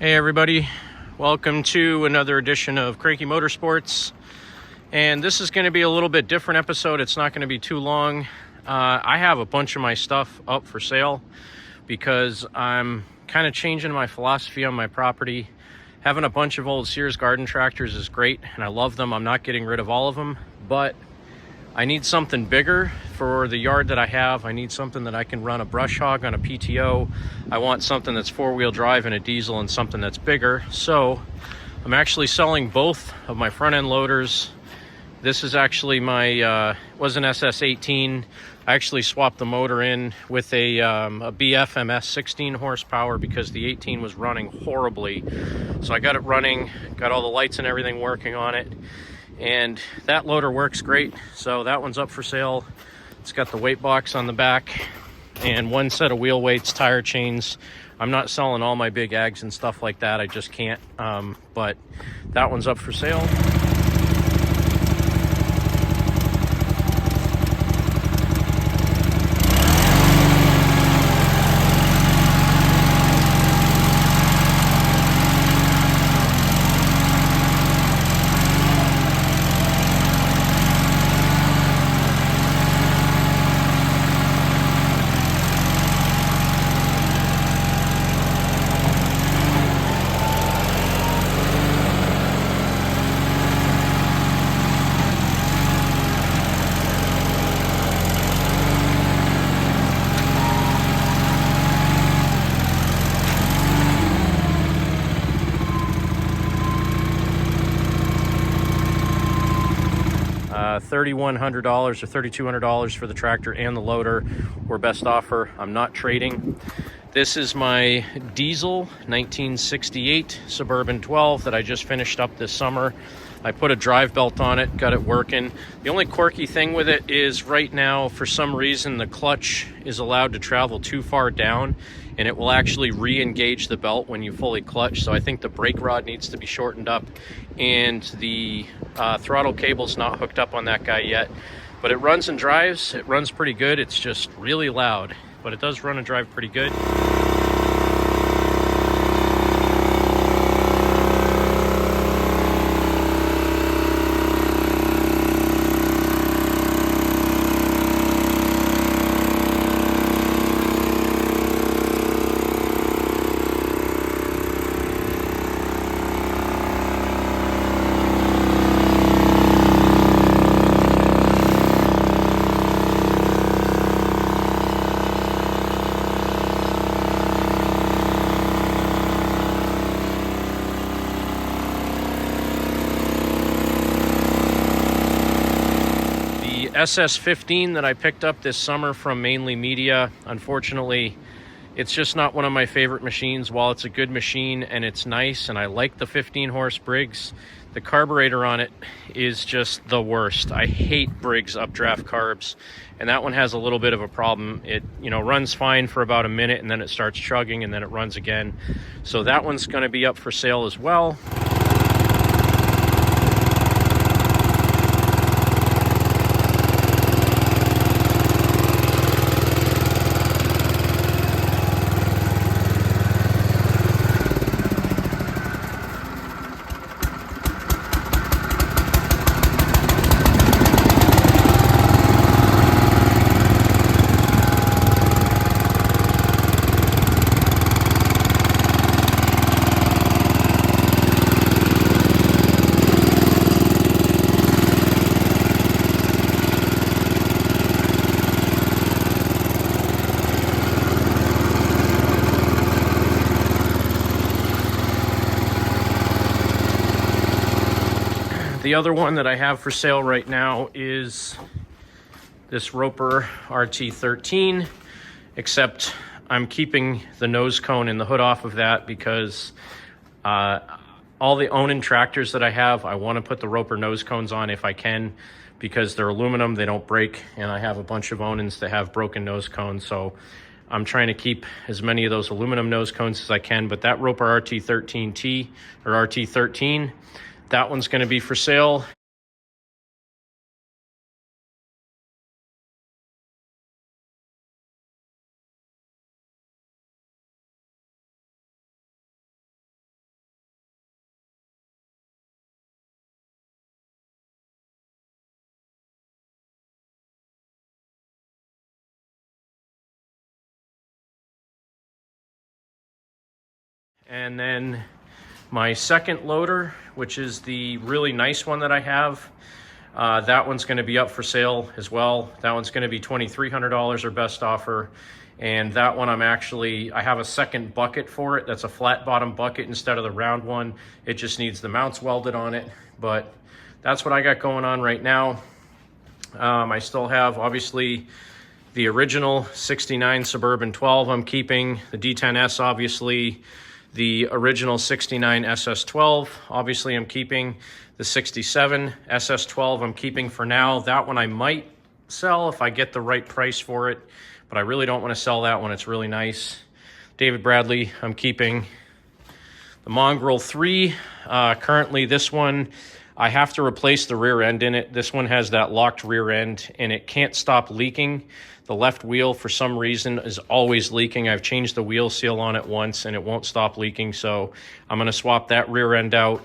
Hey everybody, welcome to another edition of Cranky Motorsports. And this is going to be a little bit different episode. It's not going to be too long. I have a bunch of my stuff up for sale because I'm kind of changing my philosophy on my property. Having a bunch of old Sears garden tractors is great and I love them. I'm not getting rid of all of them, but I need something bigger for the yard that I have. I need something that I can run a brush hog on a PTO. I want something that's four-wheel drive and a diesel and something that's bigger. So I'm actually selling both of my front end loaders. This is actually my, was an SS18. I actually swapped the motor in with a BF MS 16 horsepower because the 18 was running horribly. So I got it running, got all the lights and everything working on it. And that loader works great, so that one's up for sale. It's got the weight box on the back and one set of wheel weights, tire chains. I'm not selling all my big ags and stuff like that, I just can't. But that one's up for sale. $3,100 or $3,200 for the tractor and the loader were best offer. I'm not trading. This is my diesel 1968 Suburban 12 that I just finished up this summer. I put a drive belt on it, got it working. The only quirky thing with it is right now, for some reason, the clutch is allowed to travel too far down and it will actually re-engage the belt when you fully clutch. So I think the brake rod needs to be shortened up and the throttle cable's not hooked up on that guy yet. But it runs and drives, it runs pretty good. It's just really loud, but it does run and drive pretty good. SS15 that I picked up this summer from Mainly Media, unfortunately, it's just not one of my favorite machines. While it's a good machine and it's nice and I like the 15 horse Briggs, the carburetor on it is just the worst. I hate Briggs updraft carbs, and that one has a little bit of a problem. It, runs fine for about a minute and then it starts chugging and then it runs again. So that one's going to be up for sale as well. The other one that I have for sale right now is this Roper RT13, except I'm keeping the nose cone and the hood off of that because all the Onan tractors that I have, I want to put the Roper nose cones on if I can because they're aluminum, they don't break, and I have a bunch of Onans that have broken nose cones, so I'm trying to keep as many of those aluminum nose cones as I can. But that Roper RT13T or RT13, that one's going to be for sale. And then my second loader, which is the really nice one that I have, that one's going to be up for sale as well. That one's going to be $2,300 or best offer. And that one I have a second bucket for it. That's a flat bottom bucket instead of the round one. It just needs the mounts welded on it. But that's what I got going on right now. I still have, obviously, the original 69 Suburban 12 I'm keeping. The D10S, obviously. The original 69 SS12, obviously I'm keeping. The 67 SS12 I'm keeping for now. That one I might sell if I get the right price for it, but I really don't want to sell that one. It's really nice. David Bradley I'm keeping. The Mongrel 3, currently this one, I have to replace the rear end in it. This one has that locked rear end and it can't stop leaking. The left wheel, for some reason, is always leaking. I've changed the wheel seal on it once and it won't stop leaking, so I'm going to swap that rear end out.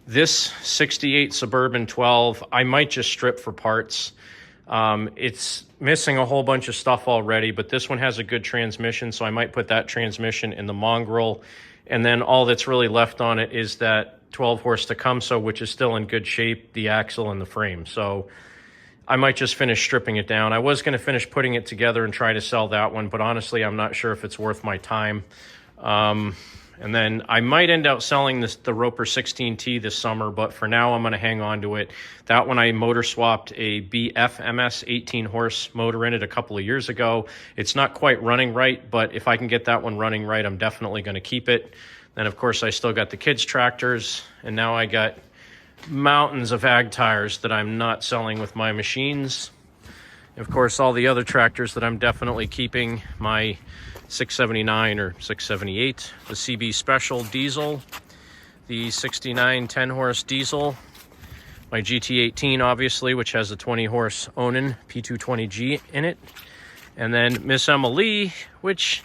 This 68 Suburban 12, I might just strip for parts. It's missing a whole bunch of stuff already, but this one has a good transmission, so I might put that transmission in the Mongrel. And then all that's really left on it is that 12-horse Tecumseh, which is still in good shape, the axle and the frame. So I might just finish stripping it down. I was going to finish putting it together and try to sell that one, but honestly, I'm not sure if it's worth my time. And then I might end up selling the Roper 16T this summer, but for now, I'm going to hang on to it. That one I motor swapped a BFMS 18-horse motor in it a couple of years ago. It's not quite running right, but if I can get that one running right, I'm definitely going to keep it. Then, of course, I still got the kids' tractors, and now I got mountains of ag tires that I'm not selling with my machines. Of course, all the other tractors that I'm definitely keeping, my 679 or 678, the CB Special diesel, the 69 10-horse diesel, my GT18 obviously, which has a 20-horse Onan P220G in it, and then Miss Emily, which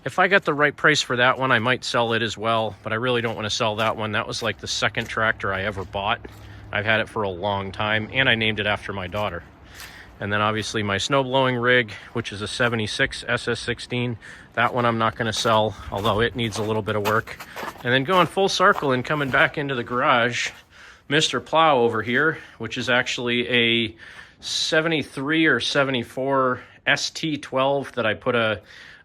if I got the right price for that one, I might sell it as well, but I really don't want to sell that one. That was like the second tractor I ever bought. I've had it for a long time, and I named it after my daughter. And then obviously my snow blowing rig, which is a 76 SS16. That one I'm not going to sell, although it needs a little bit of work. And then going full circle and coming back into the garage, Mr. Plow over here, which is actually a 73 or 74 ST12 that I put a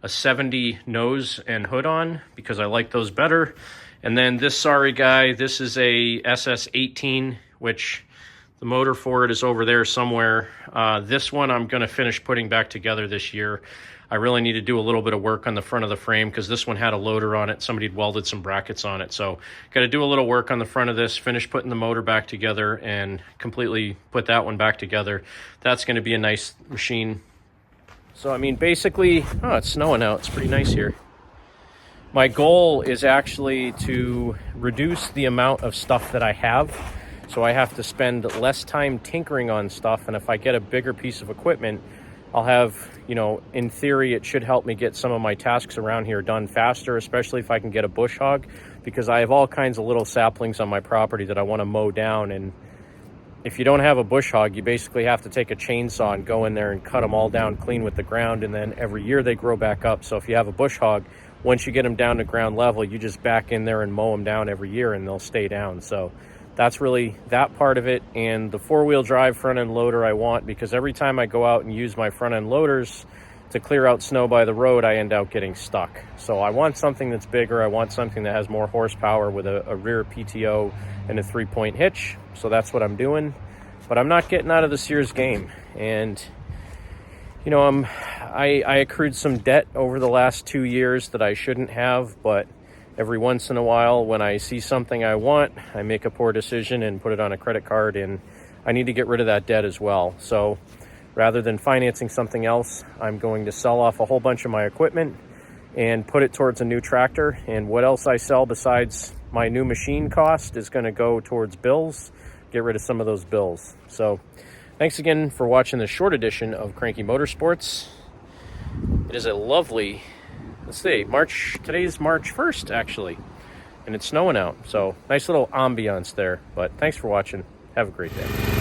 70 nose and hood on because I like those better. And then this sorry guy, this is a SS18, which the motor for it is over there somewhere. This one I'm going to finish putting back together this year. I really need to do a little bit of work on the front of the frame because this one had a loader on it. Somebody had welded some brackets on it. So got to do a little work on the front of this, finish putting the motor back together and completely put that one back together. That's going to be a nice machine. So, I mean, basically, oh, it's snowing out. It's pretty nice here. My goal is actually to reduce the amount of stuff that I have. So I have to spend less time tinkering on stuff. And if I get a bigger piece of equipment, I'll have, you know, in theory, it should help me get some of my tasks around here done faster, especially if I can get a bush hog, because I have all kinds of little saplings on my property that I want to mow down. And if you don't have a bush hog, you basically have to take a chainsaw and go in there and cut them all down clean with the ground. And then every year they grow back up. So if you have a bush hog, once you get them down to ground level, you just back in there and mow them down every year and they'll stay down. So that's really that part of it. And the four-wheel drive front-end loader I want, because every time I go out and use my front-end loaders to clear out snow by the road, I end up getting stuck. So I want something that's bigger. I want something that has more horsepower with a rear PTO and a 3-point hitch. So that's what I'm doing. But I'm not getting out of the Sears game. And, you know, I accrued some debt over the last 2 years that I shouldn't have, but every once in a while when I see something I want, I make a poor decision and put it on a credit card, and I need to get rid of that debt as well. So rather than financing something else, I'm going to sell off a whole bunch of my equipment and put it towards a new tractor. And what else I sell besides my new machine cost is going to go towards bills, get rid of some of those bills. So thanks again for watching this short edition of Cranky Motorsports. It is a lovely, let's see, today's March 1st actually, and it's snowing out. So nice little ambiance there, but thanks for watching. Have a great day.